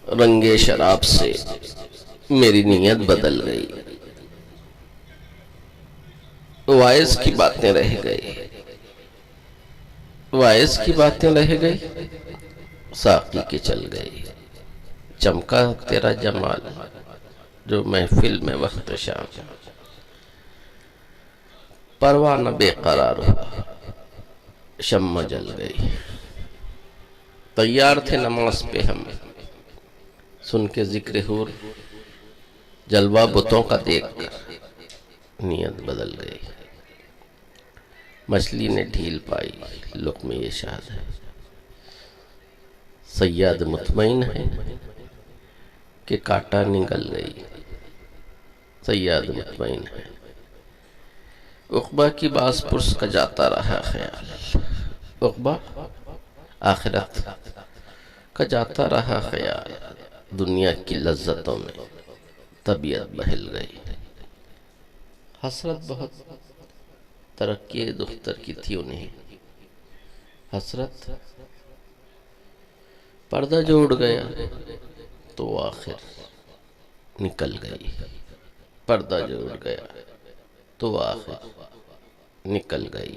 رنگ شراب سے میری نیت بدل گئی، وائز کی باتیں رہ گئی، وائز کی باتیں رہ گئی، ساقی کے چل گئی، چمکا تیرا جمال جو محفل میں وقت شام، پروانہ بے قرار ہوا، شمع جل گئی، تیار تھے نماز پہ ہم، سن کے ذکر حور، جلوہ بتوں کا دیکھ کر نیت بدل گئی، مچھلی نے ڈھیل پائی لقمے یہ شاد ہے، سیاد مطمئن ہے کہ کانٹا نگل گئی، سیاد مطمئن ہے، عقبہ کی باز پرس کا جاتا رہا خیال، عقبہ آخرت کا جاتا رہا خیال، دنیا کی لذتوں میں طبیعت بہل گئی، حسرت بہت ترقی دختر کی تھی انہیں، حسرت پردہ جو اڑ گیا تو آخر نکل گئی، پردہ جو اڑ گیا تو آخر نکل گئی،